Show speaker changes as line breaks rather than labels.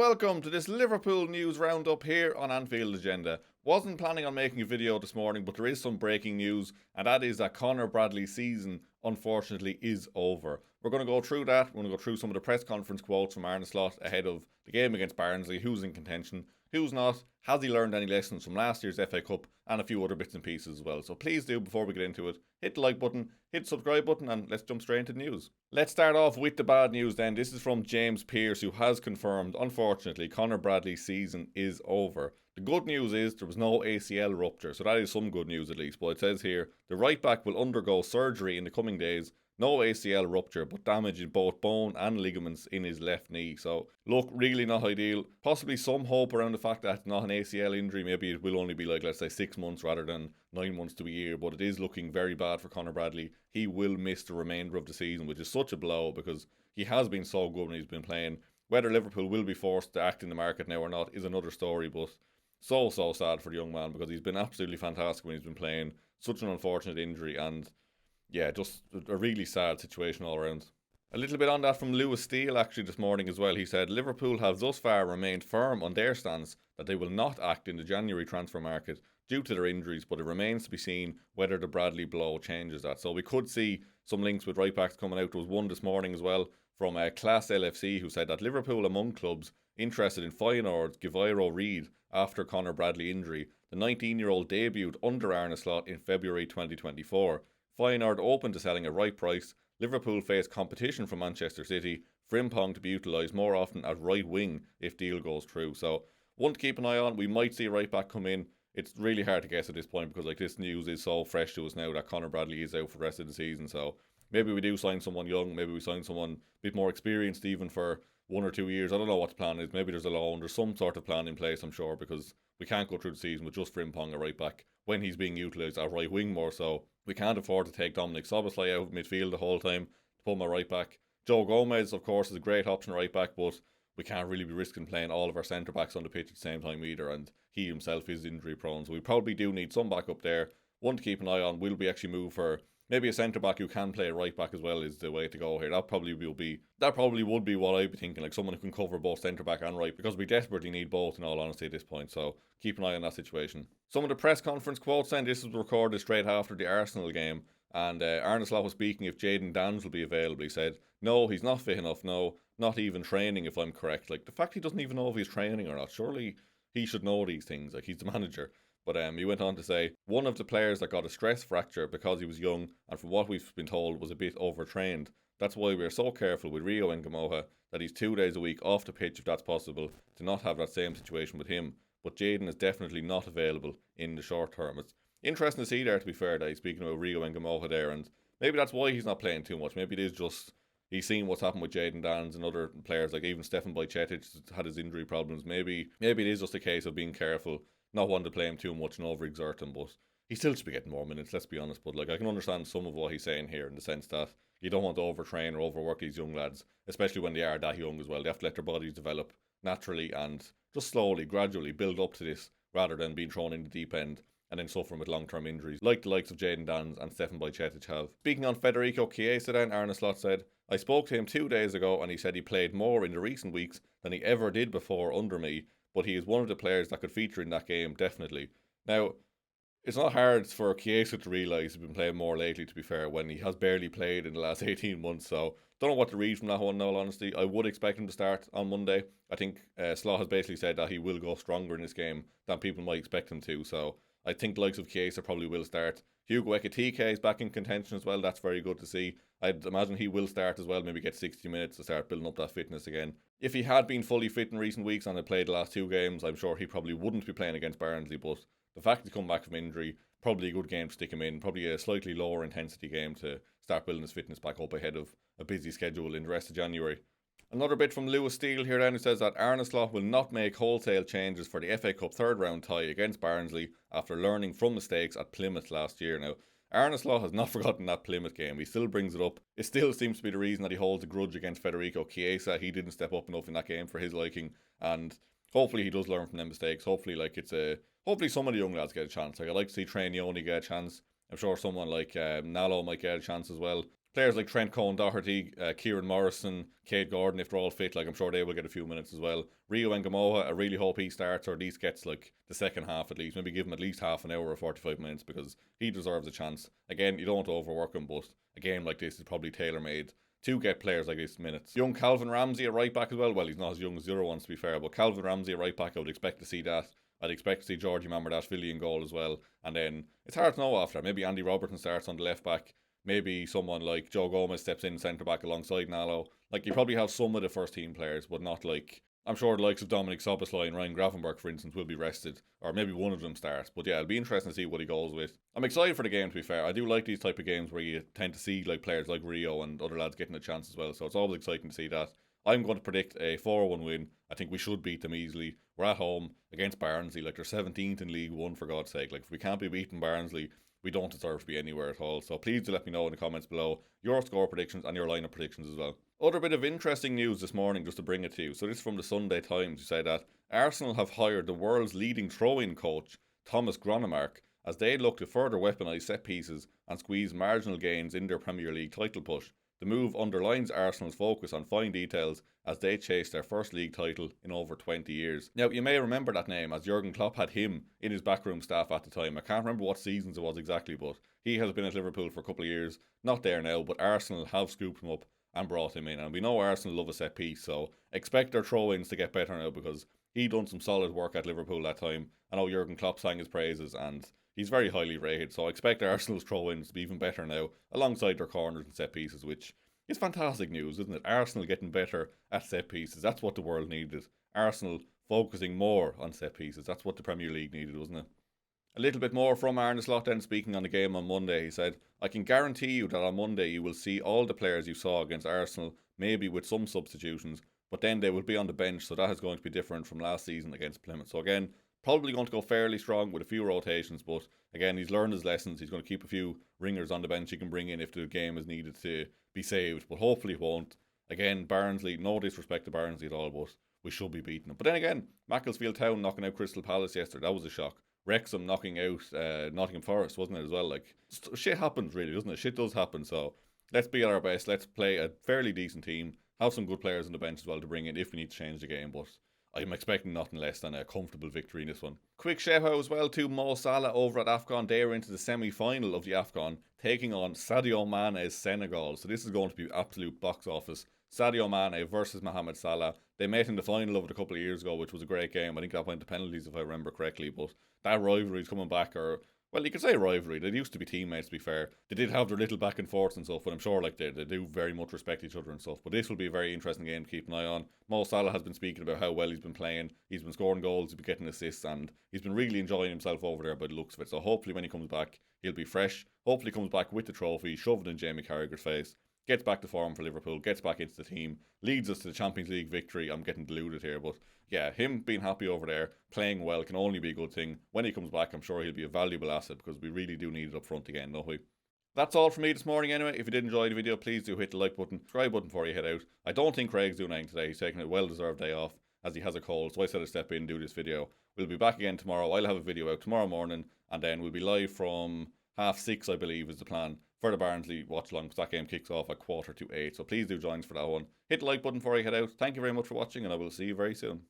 welcome to this Liverpool news roundup here on Anfield Agenda. Wasn't planning on making a video this morning, but there is some breaking news, and that is that Conor Bradley's season, unfortunately, is over. We're going to go through that. We're going to go through some of the press conference quotes from Arne Slot ahead of the game against Barnsley, who's in contention, who's not, has he learned any lessons from last year's FA Cup, and a few other bits and pieces as well. So please do, before we get into it, hit the like button, hit the subscribe button, and let's jump straight into the news. Let's start off with the bad news then. This is from James Pearce, who has confirmed, unfortunately, Conor Bradley's season is over. The good news is there was no ACL rupture, so that is some good news at least. But it says here, the right back will undergo surgery in the coming days. No ACL rupture, but damage in both bone and ligaments in his left knee. So, look, really not ideal. Possibly some hope around the fact that it's not an ACL injury. Maybe it will only be like, let's say, 6 months rather than 9 months to a year. But it is looking very bad for Conor Bradley. He will miss the remainder of the season, which is such a blow because he has been so good when he's been playing. Whether Liverpool will be forced to act in the market now or not is another story, but so sad for the young man because he's been absolutely fantastic when he's been playing. Such an unfortunate injury, and yeah, just a really sad situation all around. A little bit on that from Lewis Steele actually this morning as well. He said Liverpool have thus far remained firm on their stance that they will not act in the January transfer market due to their injuries, but it remains to be seen whether the Bradley blow changes that. So we could see some links with right backs coming out. There was one this morning as well from Class LFC who said that Liverpool among clubs interested in Feyenoord's Gvairo Reid after Conor Bradley injury. The 19-year-old debuted under Arne Slot in February 2024. Feyenoord open to selling at right price. Liverpool face competition from Manchester City. Frimpong to be utilised more often at right wing if deal goes through. So one to keep an eye on. We might see a right back come in. It's really hard to guess at this point because this news is so fresh to us now that Conor Bradley is out for the rest of the season. So maybe we do sign someone young. Maybe we sign someone a bit more experienced even for 1 or 2 years. I don't know what the plan is. Maybe there's a loan. There's some sort of plan in place, I'm sure, because we can't go through the season with just Frimpong at right back when he's being utilised at right wing more so. We can't afford to take Dominic Szoboszlai out of midfield the whole time to put him at right back. Joe Gomez, of course, is a great option at right back, but we can't really be risking playing all of our centre backs on the pitch at the same time either, and he himself is injury prone, so we probably do need some backup there. One to keep an eye on. Will we actually move for maybe a centre back who can play right back as well is the way to go here. That probably would be what I'd be thinking, like someone who can cover both centre back and right, because we desperately need both in all honesty at this point. So keep an eye on that situation. Some of the press conference quotes then. This was recorded straight after the Arsenal game, and Arne Slot was speaking if Jayden Danns will be available. He said, "No, he's not fit enough. No, not even training if I'm correct." Like the fact he doesn't even know if he's training or not. Surely he should know these things. Like he's the manager. But he went on to say, one of the players that got a stress fracture because he was young and from what we've been told was a bit overtrained. That's why we're so careful with Rio Nguimoha that he's 2 days a week off the pitch if that's possible, to not have that same situation with him. But Jayden is definitely not available in the short term. It's interesting to see there, to be fair, that he's speaking about Rio Nguimoha there, and maybe that's why he's not playing too much. Maybe it is just he's seen what's happened with Jayden Danns and other players, like even Stefan Bajcetic had his injury problems. Maybe it is just a case of being careful, not wanting to play him too much and overexert him, but he still should be getting more minutes, let's be honest. But I can understand some of what he's saying here in the sense that you don't want to overtrain or overwork these young lads, especially when they are that young as well. They have to let their bodies develop naturally and just slowly, gradually build up to this rather than being thrown in the deep end and then suffering with long-term injuries like the likes of Jayden Danns and Stefan Bajcetic have. Speaking on Federico Chiesa then, Arne Slot said, "I spoke to him 2 days ago and he said he played more in the recent weeks than he ever did before under me, but he is one of the players that could feature in that game, definitely." Now, it's not hard for Chiesa to realise he's been playing more lately, to be fair, when he has barely played in the last 18 months. So, don't know what to read from that one, in all honesty. I would expect him to start on Monday. I think Slot has basically said that he will go stronger in this game than people might expect him to. So, I think the likes of Chiesa probably will start. Hugo Ekitike is back in contention as well. That's very good to see. I'd imagine he will start as well, maybe get 60 minutes to start building up that fitness again. If he had been fully fit in recent weeks and had played the last 2 games, I'm sure he probably wouldn't be playing against Barnsley, but the fact he's come back from injury, probably a good game to stick him in, probably a slightly lower intensity game to start building his fitness back up ahead of a busy schedule in the rest of January. Another bit from Lewis Steele here then, who says that Arne Slot will not make wholesale changes for the FA Cup third round tie against Barnsley after learning from mistakes at Plymouth last year. Now, Arne Slot has not forgotten that Plymouth game. He still brings it up. It still seems to be the reason that he holds a grudge against Federico Chiesa. He didn't step up enough in that game for his liking, and hopefully he does learn from them mistakes. Hopefully some of the young lads get a chance. I'd like to see Trainioni get a chance. I'm sure someone like Nalo might get a chance as well. players like Trent Cohn-Doherty, Kieran Morrison, Cade Gordon, if they're all fit, like I'm sure they will get a few minutes as well. Rio Ngamoha, I really hope he starts or at least gets like the second half at least. Maybe give him at least half an hour or 45 minutes because he deserves a chance. Again, you don't want to overwork him, but a game like this is probably tailor-made to get players like this minutes. Young Calvin Ramsey at right back as well. Well, he's not as young as the other ones to be fair, but Calvin Ramsey at right back, I would expect to see that. I'd expect to see Georgie Mamardashvili in goal as well. And then it's hard to know after that. Maybe Andy Robertson starts on the left back. Maybe someone like Joe Gomez steps in centre back alongside Nalo. Like, you probably have some of the first team players, but not like, I'm sure the likes of Dominic Szoboszlai and Ryan Gravenberch, for instance, will be rested, or maybe one of them starts. But yeah, it'll be interesting to see what he goes with. I'm excited for the game, to be fair. I do like these type of games where you tend to see like players like Rio and other lads getting a chance as well, so it's always exciting to see that. I'm going to predict a 4-1 win. I think we should beat them easily. We're at home against Barnsley, like they're 17th in League One, for God's sake. Like, if we can't be beating Barnsley, we don't deserve to be anywhere at all. So please do let me know in the comments below your score predictions and your lineup predictions as well. Other bit of interesting news this morning, just to bring it to you. So this is from the Sunday Times, who say that Arsenal have hired the world's leading throw-in coach, Thomas Gronemark, as they look to further weaponise set pieces and squeeze marginal gains in their Premier League title push. The move underlines Arsenal's focus on fine details as they chase their first league title in over 20 years. Now, you may remember that name as Jurgen Klopp had him in his backroom staff at the time. I can't remember what seasons it was exactly, but he has been at Liverpool for a couple of years. Not there now, but Arsenal have scooped him up and brought him in. And we know Arsenal love a set piece, so expect their throw-ins to get better now because he done some solid work at Liverpool that time. I know Jurgen Klopp sang his praises and he's very highly rated, so I expect Arsenal's throw-ins to be even better now, alongside their corners and set pieces, which is fantastic news, isn't it? Arsenal getting better at set pieces. That's what the world needed. Arsenal focusing more on set pieces. That's what the Premier League needed, wasn't it? A little bit more from Arne Slot then, speaking on the game on Monday. He said, I can guarantee you that on Monday you will see all the players you saw against Arsenal, maybe with some substitutions, but then they will be on the bench, so that is going to be different from last season against Plymouth. So again, probably going to go fairly strong with a few rotations, but again, he's learned his lessons. He's going to keep a few ringers on the bench he can bring in if the game is needed to be saved, but hopefully it won't. Again, Barnsley, no disrespect to Barnsley at all, but we should be beating them. But then again, Macclesfield Town knocking out Crystal Palace yesterday, that was a shock. Wrexham knocking out Nottingham Forest, wasn't it, as well? Like, shit happens really, doesn't it? Shit does happen, so let's be at our best. Let's play a fairly decent team, have some good players on the bench as well to bring in if we need to change the game, but I'm expecting nothing less than a comfortable victory in this one. Quick shout out as well to Mo Salah over at AFCON. They are into the semi-final of the AFCON, taking on Sadio Mane's Senegal. So this is going to be absolute box office. Sadio Mane versus Mohamed Salah. They met in the final of it a couple of years ago, which was a great game. I think that went to penalties if I remember correctly, but that rivalry is coming back, or well, you could say rivalry. They used to be teammates, to be fair. They did have their little back and forths and stuff, but I'm sure like they do very much respect each other and stuff. But this will be a very interesting game to keep an eye on. Mo Salah has been speaking about how well he's been playing. He's been scoring goals, he's been getting assists, and he's been really enjoying himself over there by the looks of it. So hopefully when he comes back, he'll be fresh. Hopefully he comes back with the trophy, shoved in Jamie Carragher's face, gets back to form for Liverpool, gets back into the team, leads us to the Champions League victory. I'm getting deluded here, but yeah, him being happy over there, playing well, can only be a good thing. When he comes back, I'm sure he'll be a valuable asset because we really do need it up front again, don't we? That's all from me this morning anyway. If you did enjoy the video, please do hit the like button, subscribe button before you head out. I don't think Craig's doing anything today. He's taking a well-deserved day off as he has a cold, so I said I'd step in and do this video. We'll be back again tomorrow. I'll have a video out tomorrow morning, and then we'll be live from 6:30, I believe, is the plan for the Barnsley watch-along, because that game kicks off at 7:45. So please do join us for that one. Hit the like button before you head out. Thank you very much for watching, and I will see you very soon.